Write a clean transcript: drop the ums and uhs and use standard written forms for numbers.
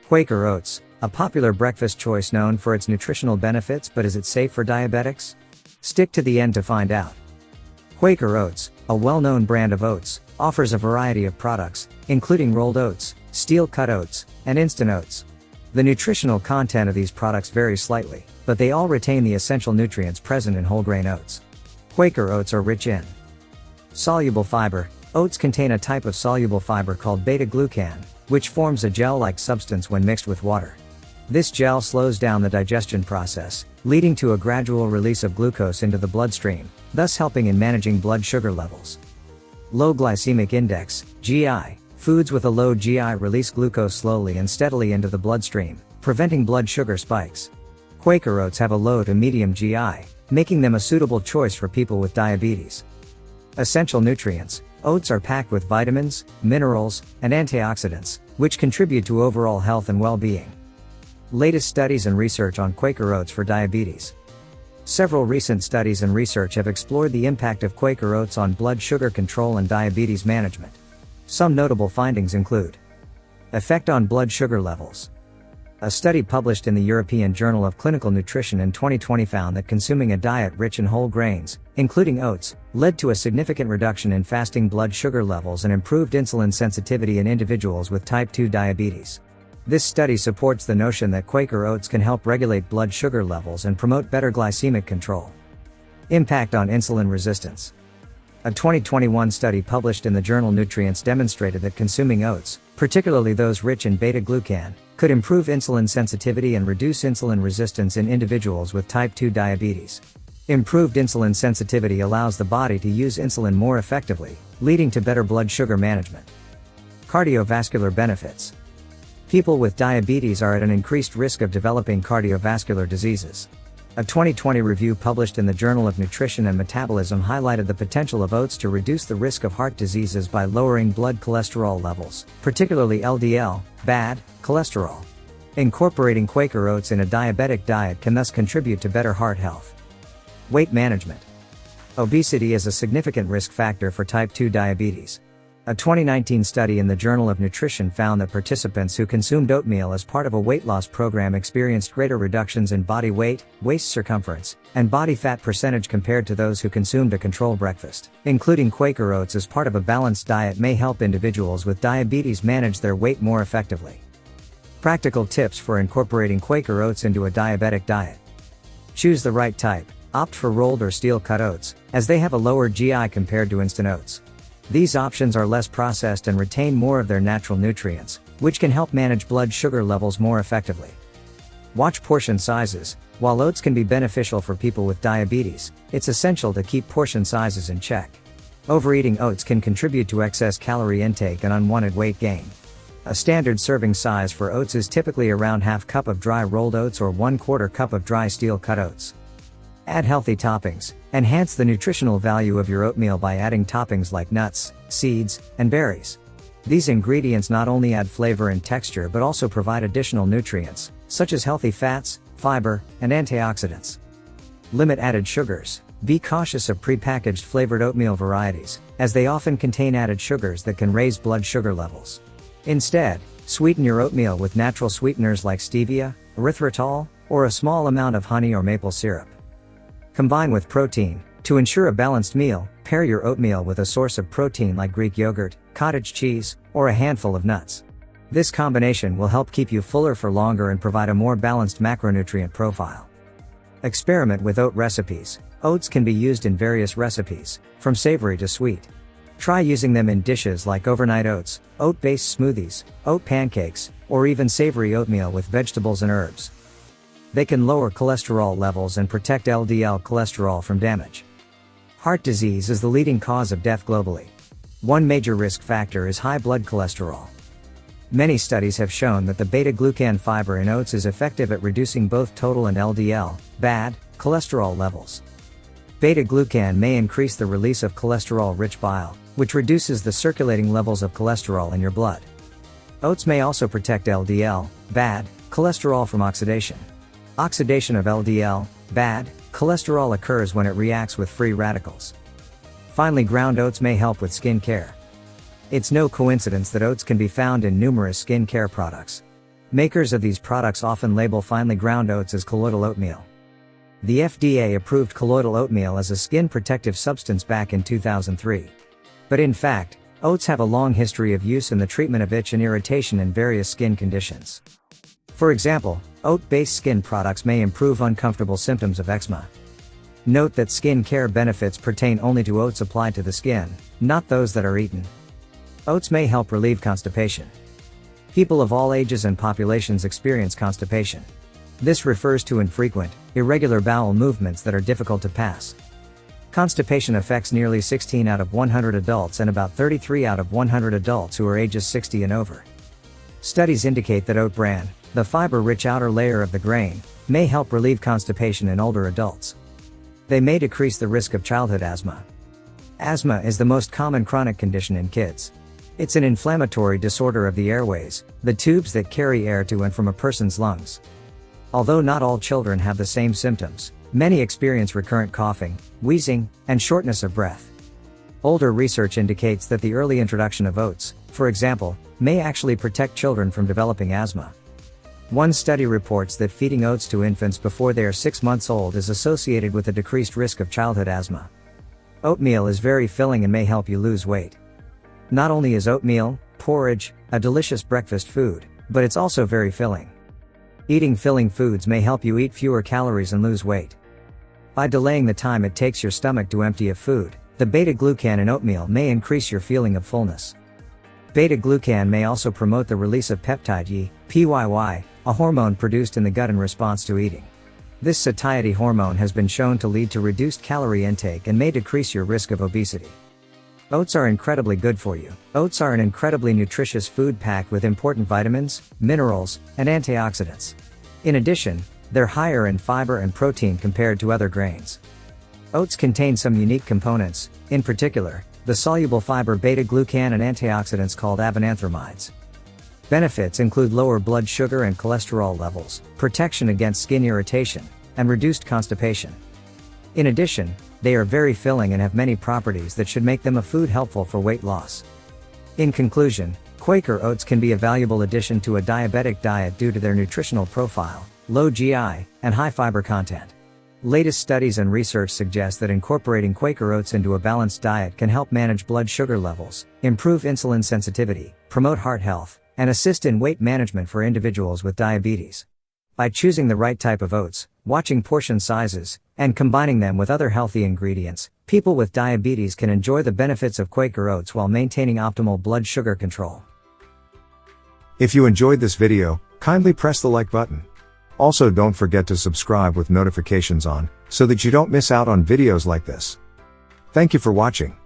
Quaker Oats, a popular breakfast choice known for its nutritional benefits, but is it safe for diabetics? Stick to the end to find out. Quaker Oats, a well-known brand of oats, offers a variety of products, including rolled oats, steel-cut oats, and instant oats. The nutritional content of these products varies slightly, but they all retain the essential nutrients present in whole grain oats. Quaker Oats are rich in soluble fiber. Oats contain a type of soluble fiber called beta-glucan, which forms a gel-like substance when mixed with water. This gel slows down the digestion process, leading to a gradual release of glucose into the bloodstream, thus helping in managing blood sugar levels. Low glycemic index, GI. Foods with a low GI release glucose slowly and steadily into the bloodstream, preventing blood sugar spikes. Quaker Oats have a low to medium GI, making them a suitable choice for people with diabetes. Essential nutrients. Oats are packed with vitamins, minerals, and antioxidants, which contribute to overall health and well-being. Latest studies and research on Quaker Oats for diabetes. Several recent studies and research have explored the impact of Quaker Oats on blood sugar control and diabetes management. Some notable findings include effect on blood sugar levels. A study published in the European Journal of Clinical Nutrition in 2020 found that consuming a diet rich in whole grains, including oats, led to a significant reduction in fasting blood sugar levels and improved insulin sensitivity in individuals with type 2 diabetes. This study supports the notion that Quaker Oats can help regulate blood sugar levels and promote better glycemic control. Impact on insulin resistance. A 2021 study published in the journal Nutrients demonstrated that consuming oats, particularly those rich in beta-glucan, could improve insulin sensitivity and reduce insulin resistance in individuals with type 2 diabetes. Improved insulin sensitivity allows the body to use insulin more effectively, leading to better blood sugar management. Cardiovascular benefits. People with diabetes are at an increased risk of developing cardiovascular diseases. A 2020 review published in the Journal of Nutrition and Metabolism highlighted the potential of oats to reduce the risk of heart diseases by lowering blood cholesterol levels, particularly LDL, bad cholesterol. Incorporating Quaker Oats in a diabetic diet can thus contribute to better heart health. Weight management. Obesity is a significant risk factor for type 2 diabetes. A 2019 study in the Journal of Nutrition found that participants who consumed oatmeal as part of a weight loss program experienced greater reductions in body weight, waist circumference, and body fat percentage compared to those who consumed a control breakfast. Including Quaker Oats as part of a balanced diet may help individuals with diabetes manage their weight more effectively. Practical tips for incorporating Quaker Oats into a diabetic diet. Choose the right type. Opt for rolled or steel-cut oats, as they have a lower GI compared to instant oats. These options are less processed and retain more of their natural nutrients, which can help manage blood sugar levels more effectively. Watch portion sizes. While oats can be beneficial for people with diabetes, it's essential to keep portion sizes in check. Overeating oats can contribute to excess calorie intake and unwanted weight gain. A standard serving size for oats is typically around half cup of dry rolled oats or 1/4 cup of dry steel-cut oats. Add healthy toppings. Enhance the nutritional value of your oatmeal by adding toppings like nuts, seeds, and berries. These ingredients not only add flavor and texture but also provide additional nutrients, such as healthy fats, fiber, and antioxidants. Limit added sugars. Be cautious of prepackaged flavored oatmeal varieties, as they often contain added sugars that can raise blood sugar levels. Instead, sweeten your oatmeal with natural sweeteners like stevia, erythritol, or a small amount of honey or maple syrup. Combine with protein. To ensure a balanced meal, pair your oatmeal with a source of protein like Greek yogurt, cottage cheese, or a handful of nuts. This combination will help keep you fuller for longer and provide a more balanced macronutrient profile. Experiment with oat recipes. Oats can be used in various recipes, from savory to sweet. Try using them in dishes like overnight oats, oat-based smoothies, oat pancakes, or even savory oatmeal with vegetables and herbs. They can lower cholesterol levels and protect LDL cholesterol from damage. Heart disease is the leading cause of death globally. One major risk factor is high blood cholesterol. Many studies have shown that the beta-glucan fiber in oats is effective at reducing both total and LDL, bad, cholesterol levels. Beta-glucan may increase the release of cholesterol-rich bile, which reduces the circulating levels of cholesterol in your blood. Oats may also protect LDL, bad, cholesterol from oxidation. Oxidation of LDL, bad, cholesterol occurs when it reacts with free radicals. Finely ground oats may help with skin care. It's no coincidence that oats can be found in numerous skin care products. Makers of these products often label finely ground oats as colloidal oatmeal. The FDA approved colloidal oatmeal as a skin protective substance back in 2003. But in fact, oats have a long history of use in the treatment of itch and irritation in various skin conditions. For example, oat-based skin products may improve uncomfortable symptoms of eczema. Note that skin care benefits pertain only to oats applied to the skin, not those that are eaten. Oats may help relieve constipation. People of all ages and populations experience constipation. This refers to infrequent, irregular bowel movements that are difficult to pass. Constipation affects nearly 16 out of 100 adults and about 33 out of 100 adults who are ages 60 and over. Studies indicate that oat bran, the fiber-rich outer layer of the grain, may help relieve constipation in older adults. They may decrease the risk of childhood asthma. Asthma is the most common chronic condition in kids. It's an inflammatory disorder of the airways, the tubes that carry air to and from a person's lungs. Although not all children have the same symptoms, many experience recurrent coughing, wheezing, and shortness of breath. Older research indicates that the early introduction of oats, for example, may actually protect children from developing asthma. One study reports that feeding oats to infants before they are 6 months old is associated with a decreased risk of childhood asthma. Oatmeal is very filling and may help you lose weight. Not only is oatmeal, porridge, a delicious breakfast food, but it's also very filling. Eating filling foods may help you eat fewer calories and lose weight. By delaying the time it takes your stomach to empty of food, the beta-glucan in oatmeal may increase your feeling of fullness. Beta-glucan may also promote the release of peptide E, PYY, a hormone produced in the gut in response to eating. This satiety hormone has been shown to lead to reduced calorie intake and may decrease your risk of obesity. Oats are incredibly good for you. Oats are an incredibly nutritious food packed with important vitamins, minerals, and antioxidants. In addition, they're higher in fiber and protein compared to other grains. Oats contain some unique components, in particular, the soluble fiber beta-glucan and antioxidants called avenanthramides. Benefits include lower blood sugar and cholesterol levels, protection against skin irritation, and reduced constipation. In addition, they are very filling and have many properties that should make them a food helpful for weight loss. In conclusion, Quaker Oats can be a valuable addition to a diabetic diet due to their nutritional profile, low GI, and high fiber content. Latest studies and research suggest that incorporating Quaker Oats into a balanced diet can help manage blood sugar levels, improve insulin sensitivity, promote heart health, and assist in weight management for individuals with diabetes. By choosing the right type of oats, watching portion sizes, and combining them with other healthy ingredients, people with diabetes can enjoy the benefits of Quaker Oats while maintaining optimal blood sugar control. If you enjoyed this video, kindly press the like button. Also, don't forget to subscribe with notifications on, so that you don't miss out on videos like this. Thank you for watching.